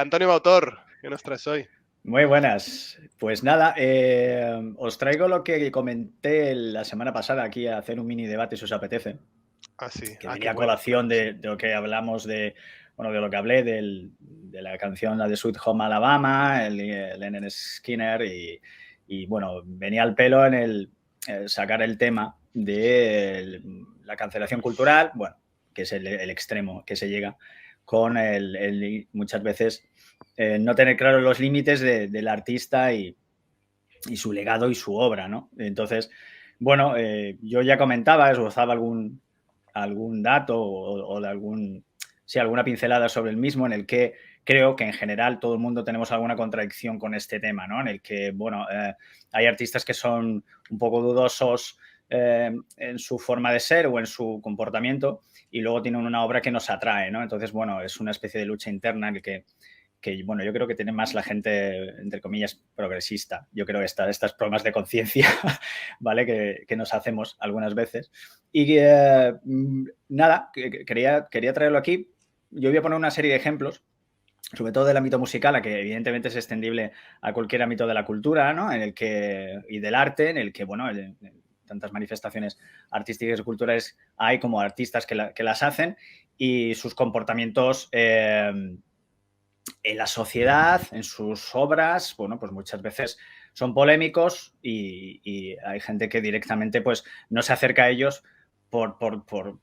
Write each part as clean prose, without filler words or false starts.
Antonio Bautor, ¿qué nos traes hoy? Muy buenas. Pues nada, os traigo lo que comenté la semana pasada aquí a hacer un mini debate si os apetece, Ah, sí. que Ah, qué venía a bueno, claro colación que sí. de lo que hablamos bueno, de lo que hablé de la canción, la de Sweet Home Alabama, el Leonard Skinner y, bueno, venía al pelo en sacar el tema de la cancelación cultural, bueno, que es el extremo que se llega con muchas veces no tener claros los límites del artista y su legado y su obra, ¿no? Entonces, bueno, yo ya comentaba, esbozaba algún dato o de alguna pincelada sobre el mismo en el que creo que en general todo el mundo tenemos alguna contradicción con este tema, ¿no? En el que, bueno, hay artistas que son un poco dudosos en su forma de ser o en su comportamiento y luego tienen una obra que nos atrae, ¿no? Entonces, bueno, es una especie de lucha interna en el que, bueno, yo creo que tiene más la gente, entre comillas, progresista. Yo creo que estas pruebas de conciencia, ¿vale? Que nos hacemos algunas veces. Y nada, quería traerlo aquí. Yo voy a poner una serie de ejemplos, sobre todo del ámbito musical, a que evidentemente es extendible a cualquier ámbito de la cultura, ¿no? Y del arte, en el que, bueno, tantas manifestaciones artísticas y culturales hay como artistas que las hacen y sus comportamientos en la sociedad, en sus obras, bueno, pues muchas veces son polémicos y hay gente que directamente pues no se acerca a ellos por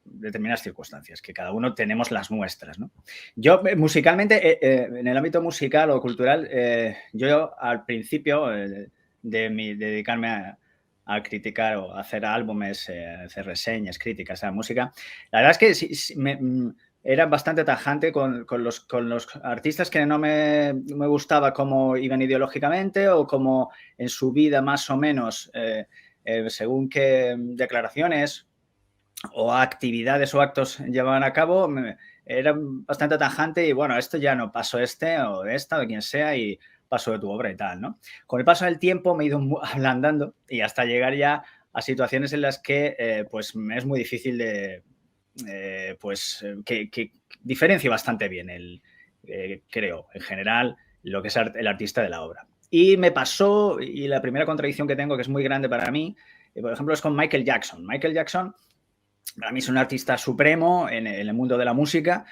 determinadas circunstancias, que cada uno tenemos las nuestras, ¿no? Yo, musicalmente, en el ámbito musical o cultural, yo al principio de dedicarme a criticar o hacer álbumes, hacer reseñas, críticas a la música, la verdad es que era bastante tajante con los artistas que no me gustaba cómo iban ideológicamente o cómo en su vida más o menos, según qué declaraciones o actividades o actos llevaban a cabo, era bastante tajante y bueno, esto ya no paso o de esta o de quien sea y paso de tu obra y tal, ¿no? Con el paso del tiempo me he ido ablandando y hasta llegar ya a situaciones en las que pues me es muy difícil que diferencie bastante bien creo, en general, lo que es el artista de la obra. Y me pasó, y la primera contradicción que tengo, que es muy grande para mí, por ejemplo, es con Michael Jackson. Michael Jackson para mí es un artista supremo en el mundo de la música.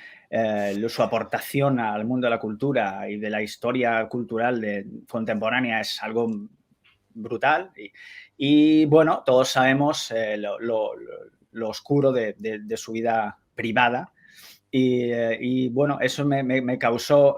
Su aportación al mundo de la cultura y de la historia cultural contemporánea es algo brutal. Bueno, todos sabemos lo oscuro de su vida privada. Bueno, eso me causó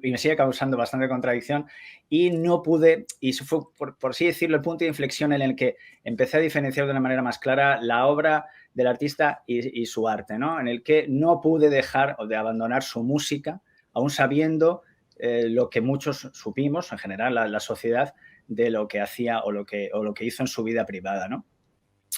y me sigue causando bastante contradicción y no pude, y eso fue, por así decirlo, el punto de inflexión en el que empecé a diferenciar de una manera más clara la obra del artista y su arte, ¿no? En el que no pude dejar o de abandonar su música, aún sabiendo lo que muchos supimos, en general, la sociedad, de lo que hacía o lo que hizo en su vida privada, ¿no?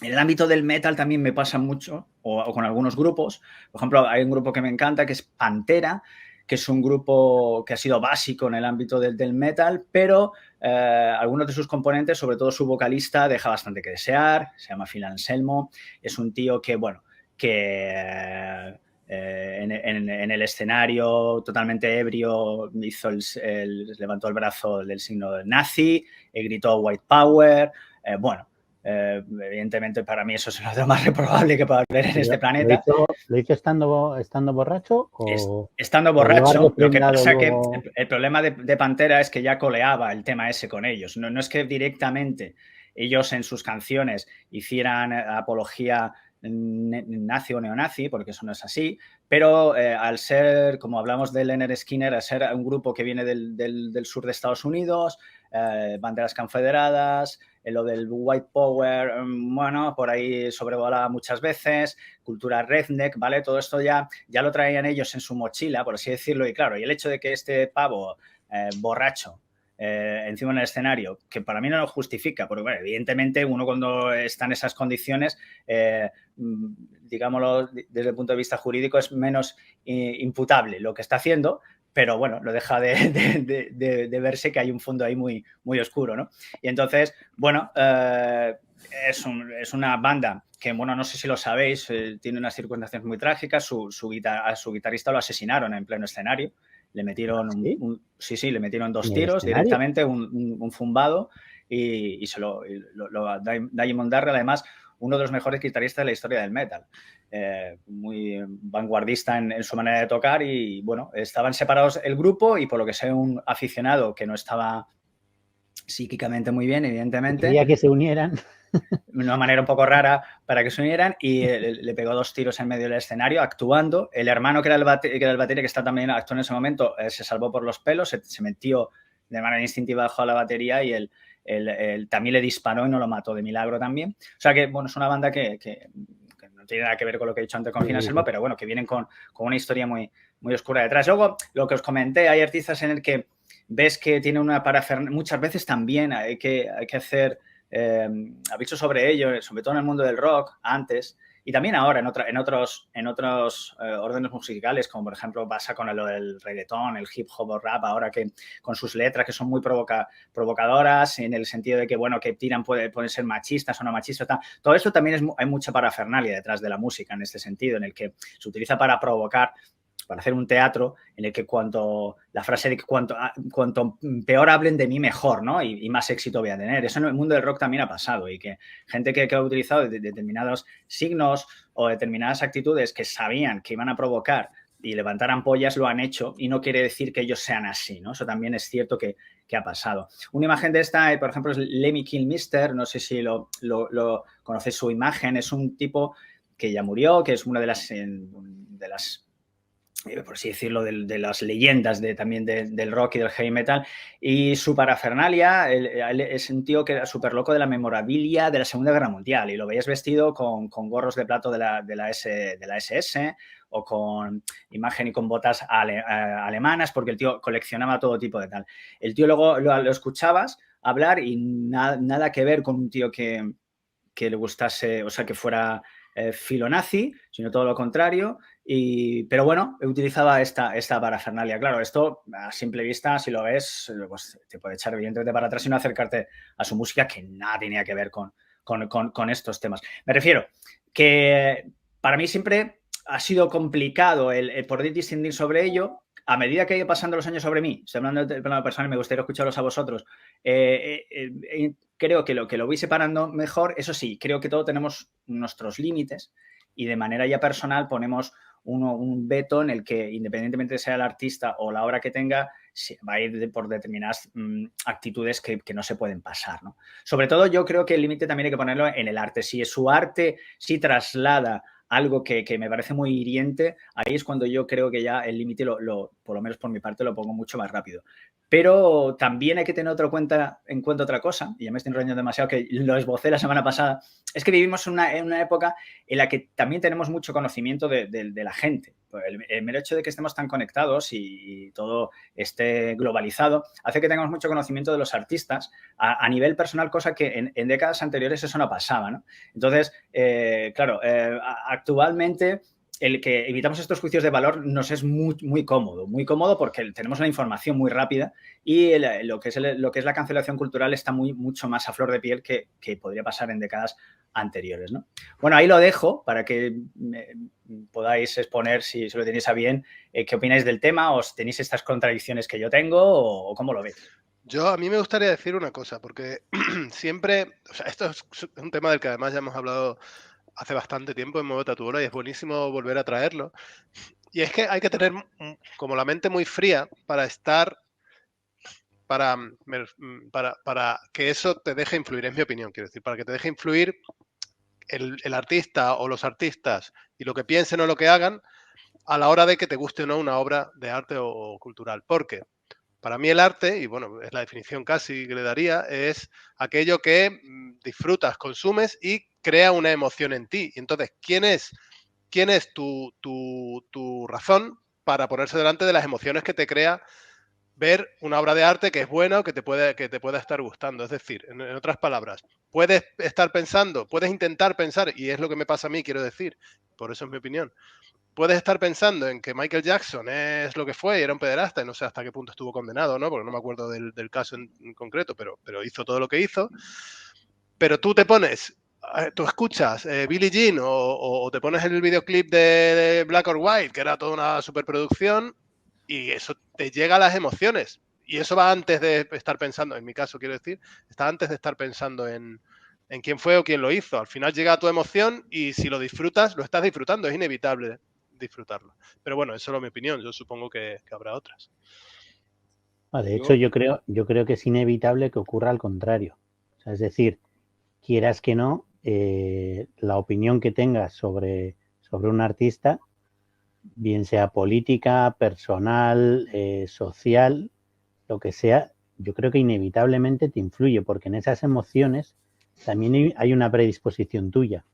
En el ámbito del metal también me pasa mucho, o con algunos grupos. Por ejemplo, hay un grupo que me encanta que es Pantera, que es un grupo que ha sido básico en el ámbito del metal, pero algunos de sus componentes, sobre todo su vocalista, deja bastante que desear. Se llama Phil Anselmo. Es un tío que, bueno, que en el escenario totalmente ebrio levantó el brazo del signo nazi, gritó White Power. Bueno, evidentemente para mí eso es lo más reprobable que pueda haber en este planeta. ¿Lo hizo estando borracho Estando o lo ha borracho, lo que refrendado pasa que luego? el problema de Pantera es que ya coleaba el tema ese con ellos. No es que directamente ellos en sus canciones hicieran apología nazi o neonazi, porque eso no es así, pero al ser, como hablamos de Lynyrd Skynyrd, al ser un grupo que viene del sur de Estados Unidos, banderas confederadas, lo del white power, bueno, por ahí sobrevolaba muchas veces, cultura redneck, ¿vale? Todo esto ya lo traían ellos en su mochila, por así decirlo, y claro, y el hecho de que este pavo borracho encima en el escenario, que para mí no lo justifica, porque bueno, evidentemente uno cuando está en esas condiciones, digámoslo desde el punto de vista jurídico, es menos imputable lo que está haciendo, pero bueno, no deja de verse que hay un fondo ahí muy, muy oscuro, ¿no? Y entonces, bueno, es una banda que, bueno, no sé si lo sabéis, tiene unas circunstancias muy trágicas. A su guitarrista lo asesinaron en pleno escenario le metieron ¿Sí? le metieron 2 ¿En el tiros escenario? directamente, un fumbado, y Diamond Darrell, además, uno de los mejores guitarristas de la historia del metal. Muy vanguardista en su manera de tocar, y bueno, estaban separados el grupo, y por lo que sé, un aficionado que no estaba psíquicamente muy bien, evidentemente. Quería que se unieran. De una manera un poco rara para que se unieran, y le pegó 2 tiros en medio del escenario actuando. El hermano, que era el batería, que está también actuando en ese momento, se salvó por los pelos, se metió de manera instintiva bajo la batería, y él también le disparó y no lo mató de milagro también. O sea que, bueno, es una banda que no tiene nada que ver con lo que he dicho antes con Phil Anselmo, pero bueno, que vienen con una historia muy, muy oscura detrás. Luego, lo que os comenté, hay artistas en el que ves que tiene una parafernalia. Muchas veces también hay que hacer aviso sobre ello, sobre todo en el mundo del rock antes, y también ahora en otros órdenes musicales, como por ejemplo pasa con lo del reggaetón, el hip hop o rap, ahora, que con sus letras que son muy provocadoras, en el sentido de que, bueno, que tiran, pueden ser machistas o no machistas, todo esto también hay mucha parafernalia detrás de la música, en este sentido, en el que se utiliza para provocar, para hacer un teatro en el que la frase de que cuanto peor hablen de mí, mejor, ¿no? Y más éxito voy a tener. Eso en el mundo del rock también ha pasado, y que gente que ha utilizado determinados signos o determinadas actitudes que sabían que iban a provocar y levantar ampollas, lo han hecho, y no quiere decir que ellos sean así, ¿no? Eso también es cierto que ha pasado. Una imagen de esta, por ejemplo, es Lemmy Kilmister, no sé si lo conocéis su imagen, es un tipo que ya murió, que es una de las por así decirlo, de las leyendas también del rock y del heavy metal, y su parafernalia, es un tío que era súper loco de la memorabilia de la Segunda Guerra Mundial, y lo veías vestido con gorros de plato de la SS, o con imagen y con botas alemanas, porque el tío coleccionaba todo tipo de tal. El tío luego lo escuchabas hablar, y nada que ver con un tío que le gustase, o sea, que fuera filonazi, sino todo lo contrario. Pero bueno, utilizaba esta parafernalia. Claro, esto a simple vista, si lo ves, pues te puede echar evidentemente para atrás y no acercarte a su música, que nada tenía que ver con estos temas. Me refiero que para mí siempre ha sido complicado el poder distinguir sobre ello. A medida que ha ido pasando los años sobre mí, estoy hablando de plano personal, me gustaría escucharos a vosotros, creo que lo voy separando mejor. Eso sí, creo que todos tenemos nuestros límites, y de manera ya personal ponemos un veto en el que, independientemente sea el artista o la obra que tenga, va a ir por determinadas actitudes que no se pueden pasar, ¿no? Sobre todo, yo creo que el límite también hay que ponerlo en el arte. Si su arte sí traslada algo que me parece muy hiriente, ahí es cuando yo creo que ya el límite, por lo menos por mi parte, lo pongo mucho más rápido. Pero también hay que tener en cuenta otra cosa, y ya me estoy enrollando demasiado, que lo esbocé la semana pasada, es que vivimos en una época en la que también tenemos mucho conocimiento de la gente. El mero hecho de que estemos tan conectados y todo esté globalizado hace que tengamos mucho conocimiento de los artistas a nivel personal, cosa que en décadas anteriores eso no pasaba, ¿no? Entonces, claro, actualmente el que evitamos estos juicios de valor nos es muy cómodo porque tenemos la información muy rápida, y lo que es la cancelación cultural está mucho más a flor de piel que podría pasar en décadas anteriores, ¿no? Bueno, ahí lo dejo para que podáis exponer, si lo tenéis a bien, qué opináis del tema, o si tenéis estas contradicciones que yo tengo, o cómo lo veis. A mí me gustaría decir una cosa, porque siempre, o sea, esto es un tema del que además ya hemos hablado hace bastante tiempo en Modo Tatuola, y es buenísimo volver a traerlo. Y es que hay que tener como la mente muy fría para que eso te deje influir, es mi opinión, quiero decir, para que te deje influir el artista o los artistas y lo que piensen o lo que hagan a la hora de que te guste o no una obra de arte o cultural. Porque para mí el arte, y bueno, es la definición casi que le daría, es aquello que disfrutas, consumes y crea una emoción en ti. Y entonces, ¿quién es tu razón para ponerse delante de las emociones que te crea ver una obra de arte que es buena o que te pueda estar gustando? Es decir, en otras palabras, puedes intentar pensar, y es lo que me pasa a mí, quiero decir, por eso es mi opinión, puedes estar pensando en que Michael Jackson es lo que fue y era un pederasta, y no sé hasta qué punto estuvo condenado, ¿no? Porque no me acuerdo del caso en concreto, pero hizo todo lo que hizo. Pero tú tú escuchas Billie Jean o te pones el videoclip de Black or White, que era toda una superproducción, y eso te llega a las emociones. Y eso va antes de estar pensando, en mi caso quiero decir, está antes de estar pensando en quién fue o quién lo hizo. Al final llega a tu emoción y si lo disfrutas, lo estás disfrutando, es inevitable disfrutarlo. Pero bueno, eso es mi opinión, yo supongo que habrá otras. De hecho, yo creo que es inevitable que ocurra al contrario. O sea, es decir, quieras que no, la opinión que tengas sobre un artista, bien sea política, personal, social, lo que sea, yo creo que inevitablemente te influye, porque en esas emociones también hay una predisposición tuya,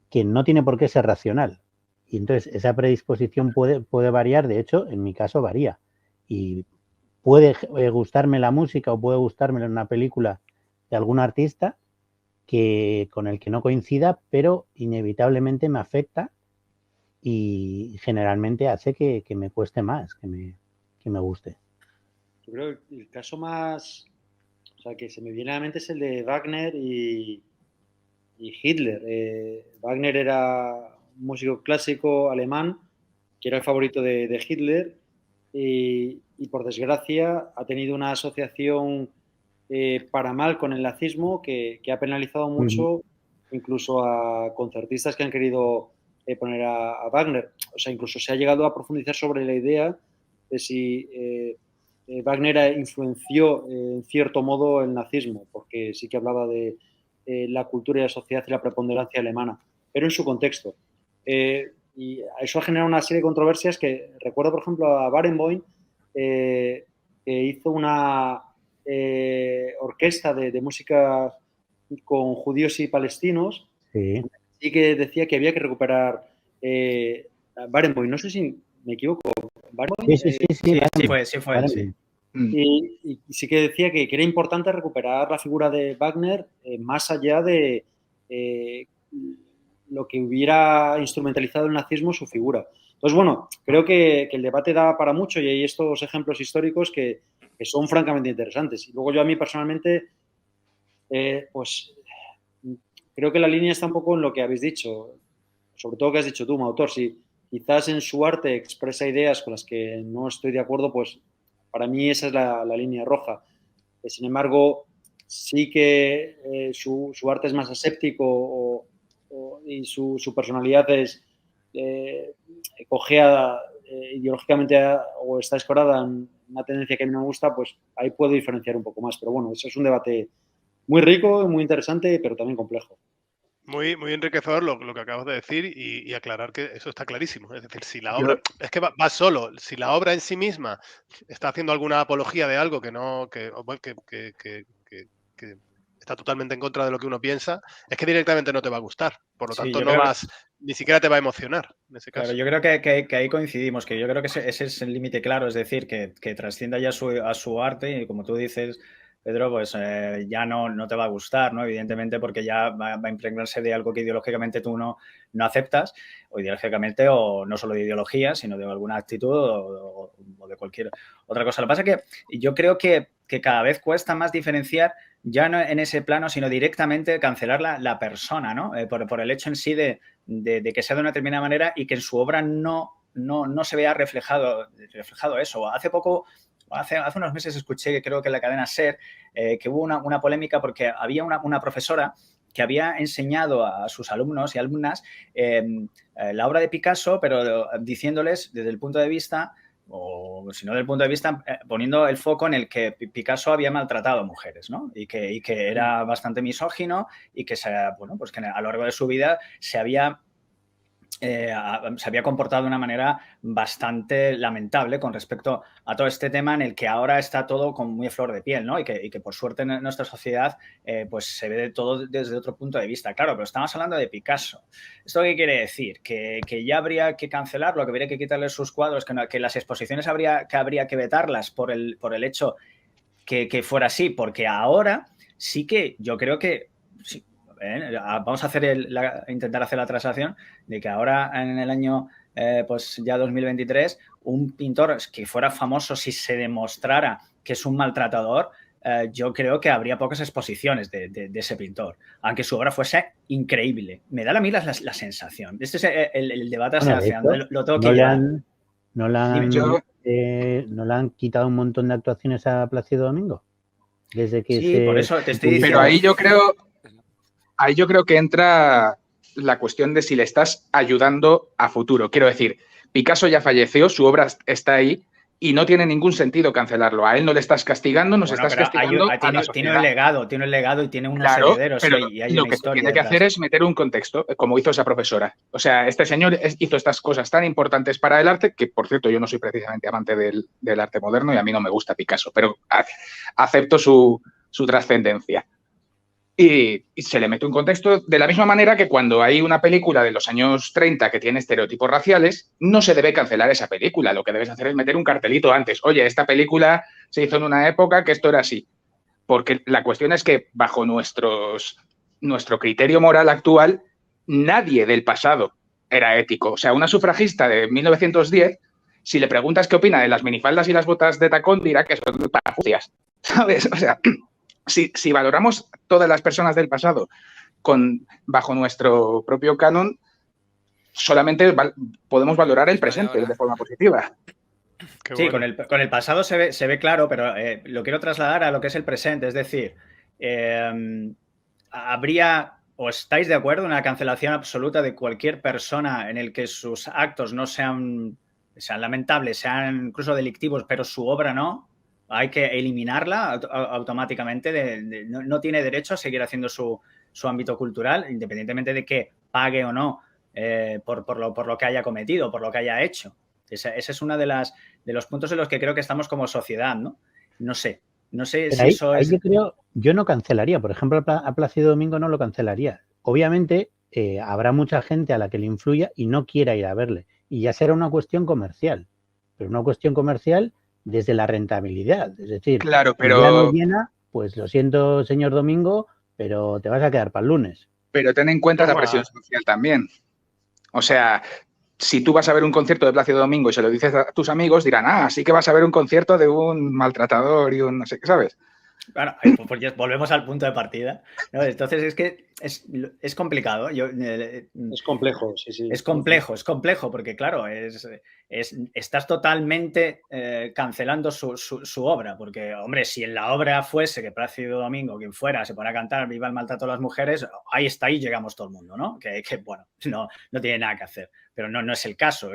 que no tiene por qué ser racional. Y entonces esa predisposición puede variar, de hecho, en mi caso varía. Y puede gustarme la música o puede gustarme una película de algún artista con el que no coincida, pero inevitablemente me afecta y generalmente hace que me cueste más, que me guste. Yo creo que el caso más, o sea, que se me viene a la mente es el de Wagner y Hitler. Wagner era un músico clásico alemán que era el favorito de Hitler y por desgracia ha tenido una asociación para mal con el nazismo que ha penalizado mucho incluso a concertistas que han querido poner a Wagner. O sea, incluso se ha llegado a profundizar sobre la idea de si Wagner influenció en cierto modo el nazismo, porque sí que hablaba de la cultura y la sociedad y la preponderancia alemana, pero en su contexto. Y eso ha generado una serie de controversias que recuerdo, por ejemplo, a Barenboim, que hizo una orquesta de música con judíos y palestinos, sí, que decía que había que recuperar Barenboim. No sé si me equivoco. Barenboim, Sí fue. Sí. Y sí que decía que era importante recuperar la figura de Wagner más allá de lo que hubiera instrumentalizado el nazismo su figura. Entonces, bueno, creo que el debate da para mucho y hay estos ejemplos históricos que son francamente interesantes. Y luego yo a mí personalmente, pues creo que la línea está un poco en lo que habéis dicho, sobre todo que has dicho tú, Autor. Si quizás en su arte expresa ideas con las que no estoy de acuerdo, pues para mí esa es la línea roja. Sin embargo, sí que su arte es más aséptico y su personalidad es cojeada ideológicamente o está escorada en una tendencia que a mí no me gusta, pues ahí puedo diferenciar un poco más. Pero bueno, eso es un debate muy rico, muy interesante, pero también complejo. Muy, muy enriquecedor lo que acabas de decir y aclarar que eso está clarísimo. Es decir, si la obra, es que va solo, si la obra en sí misma está haciendo alguna apología de algo que está totalmente en contra de lo que uno piensa, es que directamente no te va a gustar. Por lo tanto, ni siquiera te va a emocionar en ese caso. Claro, yo creo que ahí coincidimos, que yo creo que ese es el límite claro, es decir, que trascienda ya a su arte y como tú dices, Pedro, pues ya no te va a gustar, ¿no? Evidentemente porque ya va a impregnarse de algo que ideológicamente tú no aceptas, o ideológicamente, o no solo de ideología, sino de alguna actitud o de cualquier otra cosa. Lo que pasa es que yo creo que cada vez cuesta más diferenciar ya no en ese plano, sino directamente cancelar la persona, ¿no? Por el hecho en sí de que sea de una determinada manera y que en su obra no se vea reflejado eso. Hace unos meses escuché, creo que en la cadena SER, que hubo una polémica porque había una profesora que había enseñado a sus alumnos y alumnas la obra de Picasso, pero diciéndoles desde el punto de vista, o si no del punto de vista, poniendo el foco en el que Picasso había maltratado a mujeres, ¿no? Y que era bastante misógino y que, pues que a lo largo de su vida se había comportado de una manera bastante lamentable con respecto a todo este tema en el que ahora está todo como muy a flor de piel, ¿no? Y que por suerte en nuestra sociedad pues se ve de todo desde otro punto de vista. Claro, pero estamos hablando de Picasso. ¿Esto qué quiere decir? Que ya habría que cancelarlo, que habría que quitarle sus cuadros, que las exposiciones habría que vetarlas por el hecho que fuera así, porque ahora sí que yo creo que... Sí, vamos a intentar hacer la transacción de que ahora en el año pues ya 2023 un pintor que fuera famoso, si se demostrara que es un maltratador, yo creo que habría pocas exposiciones de ese pintor, aunque su obra fuese increíble. Me da a mí la sensación. Este es el debate hacia dónde lo tengo que llevar. No la han ¿no le han quitado un montón de actuaciones a Plácido Domingo? Desde que Sí, por eso te estoy diciendo. Pero ahí yo creo que entra la cuestión de si le estás ayudando a futuro. Quiero decir, Picasso ya falleció, su obra está ahí y no tiene ningún sentido cancelarlo. A él no le estás castigando, nos estás castigando a la sociedad. Tiene un legado y tiene unos herederos. Pero y hay lo una que historia tiene que detrás. hacer es meter un contexto, como hizo esa profesora. O sea, este señor hizo estas cosas tan importantes para el arte, que por cierto yo no soy precisamente amante del arte moderno y a mí no me gusta Picasso, pero acepto su trascendencia. Y se le mete un contexto de la misma manera que cuando hay una película de los años 30 que tiene estereotipos raciales, no se debe cancelar esa película. Lo que debes hacer es meter un cartelito antes. Oye, esta película se hizo en una época que esto era así. Porque la cuestión es que bajo nuestro criterio moral actual, nadie del pasado era ético. O sea, una sufragista de 1910, si le preguntas qué opina de las minifaldas y las botas de tacón, dirá que son parafucias. ¿Sabes? O sea, si valoramos todas las personas del pasado bajo nuestro propio canon, solamente podemos valorar el presente de forma positiva. Sí, bueno. con el pasado se ve claro, pero lo quiero trasladar a lo que es el presente. Es decir, ¿habría o estáis de acuerdo en una cancelación absoluta de cualquier persona en el que sus actos no sean lamentables, sean incluso delictivos, pero su obra no? Hay que eliminarla automáticamente. No tiene derecho a seguir haciendo su ámbito cultural, independientemente de que pague o no por lo que haya cometido, por lo que haya hecho. Ese es uno de los puntos en los que creo que estamos como sociedad, ¿no? No sé si eso es... Yo no cancelaría, por ejemplo, a Plácido Domingo no lo cancelaría. Obviamente habrá mucha gente a la que le influya y no quiera ir a verle. Y ya será una cuestión comercial. Pero una cuestión comercial desde la rentabilidad. Es decir, claro, pero... si ya no llena, pues lo siento, señor Domingo, pero te vas a quedar para el lunes. Pero ten en cuenta la presión social también. O sea, si tú vas a ver un concierto de Plácido Domingo y se lo dices a tus amigos, dirán, sí que vas a ver un concierto de un maltratador y un no sé qué, ¿sabes? Bueno, pues volvemos al punto de partida, ¿no? Entonces es que es complicado. Es complejo, sí. Es complejo porque, claro, estás totalmente cancelando su obra. Porque, hombre, si en la obra fuese que Plácido Domingo, quien fuera, se pone a cantar Viva el maltrato a las mujeres, ahí llegamos todo el mundo, ¿no? Que bueno, no tiene nada que hacer. Pero no es el caso.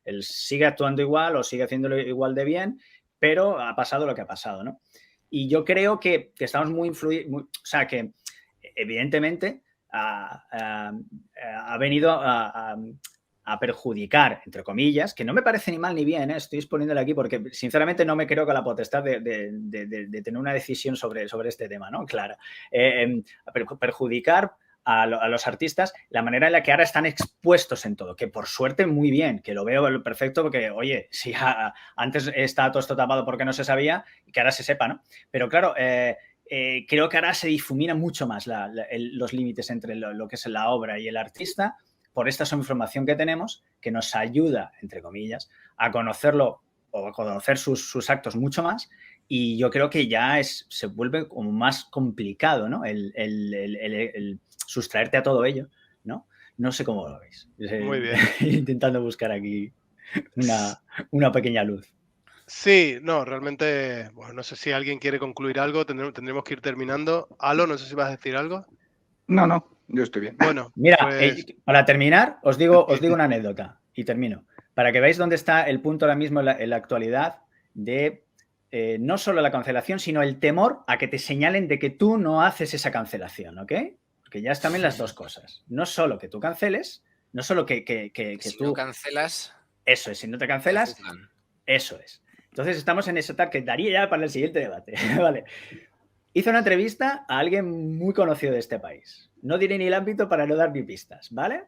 Él sigue actuando igual o sigue haciéndolo igual de bien, pero ha pasado lo que ha pasado, ¿no? Y yo creo que estamos muy influidos, o sea, que evidentemente ha venido a perjudicar, entre comillas, que no me parece ni mal ni bien, estoy exponiéndole aquí porque sinceramente no me creo con la potestad de tener una decisión sobre este tema, ¿no? Claro. Perjudicar a los artistas la manera en la que ahora están expuestos en todo, que por suerte muy bien, que lo veo perfecto porque, oye, si antes estaba todo esto tapado porque no se sabía y que ahora se sepa, ¿no? Pero claro, creo que ahora se difumina mucho más los límites entre lo que es la obra y el artista por esta información que tenemos que nos ayuda, entre comillas, a conocerlo o a conocer sus actos mucho más. Y yo creo que ya se vuelve como más complicado, ¿no? El sustraerte a todo ello, ¿no? No sé cómo lo veis. Muy bien. Intentando buscar aquí una pequeña luz. Sí, no, realmente, bueno, no sé si alguien quiere concluir algo, tendremos que ir terminando. Alo, no sé si vas a decir algo. No, yo estoy bien. Bueno, mira, pues... para terminar, os digo una anécdota y termino. Para que veáis dónde está el punto ahora mismo en la actualidad de no solo la cancelación, sino el temor a que te señalen de que tú no haces esa cancelación, ¿ok? Porque ya están bien las dos cosas. No solo que tú canceles, no solo que si tú... no cancelas... Eso es, si no te cancelas, eso es. Entonces estamos en ese tal que daría ya para el siguiente debate. Vale. Hice una entrevista a alguien muy conocido de este país. No diré ni el ámbito para no dar ni pistas, ¿vale?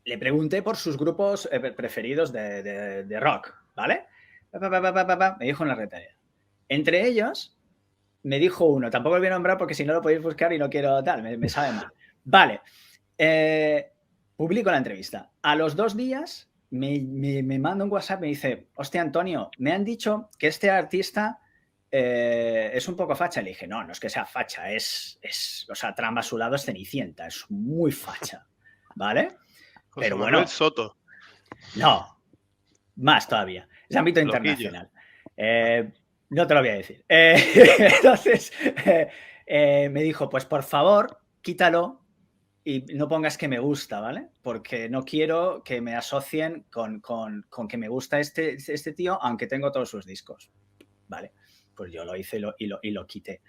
Le pregunté por sus grupos preferidos de rock, ¿vale? Me dijo una retaria. Entre ellos, me dijo uno, tampoco lo voy a nombrar porque si no lo podéis buscar y no quiero tal, me sabe mal. Vale, publico la entrevista. A los 2 días me manda un WhatsApp y me dice, hostia, Antonio, me han dicho que este artista es un poco facha. Le dije, no es que sea facha, o sea, trama a su lado es Cenicienta, es muy facha, ¿vale? José Pero Manuel bueno, Soto. No, más todavía. Es ámbito Loquillo. internacional. No te lo voy a decir. Entonces, me dijo, pues por favor, quítalo y no pongas que me gusta, ¿vale? Porque no quiero que me asocien con que me gusta este tío, aunque tengo todos sus discos. Vale, pues yo lo hice y lo quité.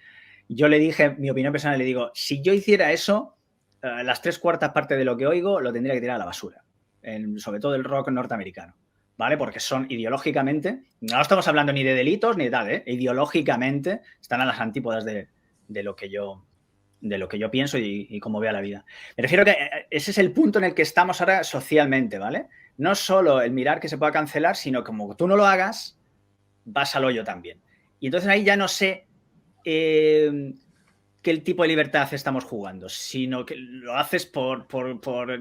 Yo le dije, mi opinión personal, le digo, si yo hiciera eso, las 3/4 partes de lo que oigo lo tendría que tirar a la basura. Sobre todo el rock norteamericano, ¿vale? Porque son ideológicamente, no estamos hablando ni de delitos ni de tal, ideológicamente están a las antípodas de lo que yo pienso y cómo veo la vida. Me refiero que ese es el punto en el que estamos ahora socialmente, ¿vale? No solo el mirar que se pueda cancelar, sino como tú no lo hagas, vas al hoyo también. Y entonces ahí ya no sé qué tipo de libertad estamos jugando, sino que lo haces por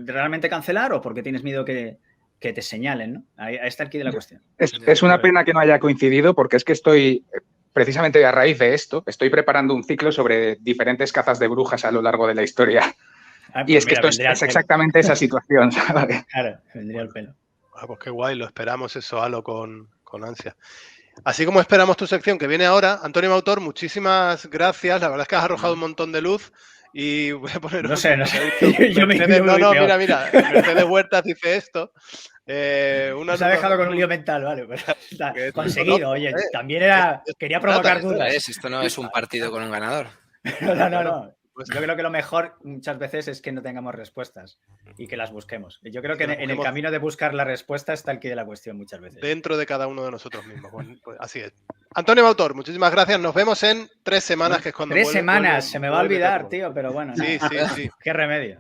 realmente cancelar o porque tienes miedo que te señalen, ¿no? Ahí está el quid de la cuestión. Es una pena que no haya coincidido porque es que estoy, precisamente a raíz de esto, estoy preparando un ciclo sobre diferentes cazas de brujas a lo largo de la historia. Pues y es que esto es exactamente esa situación, ¿sabes? Claro, vendría el pelo. Pues qué guay, lo esperamos eso, Halo, con ansia. Así como esperamos tu sección que viene ahora, Antonio Mautor, muchísimas gracias. La verdad es que has arrojado un montón de luz y voy a poner... No sé. Yo mira, Mercedes Huertas dice esto. Nos ha dejado con un lío mental, vale. Pues está conseguido, oye. También quería provocar dudas. Esto no es un partido con un ganador. No. Pues yo creo que lo mejor muchas veces es que no tengamos respuestas y que las busquemos. Yo creo que en el camino de buscar la respuesta está el quid de la cuestión muchas veces. Dentro de cada uno de nosotros mismos. Bueno, pues así es. Antonio Mautor, muchísimas gracias. Nos vemos en 3 semanas, que es cuando 3 semanas, se me va a olvidar, tío, pero bueno. Sí. Qué remedio.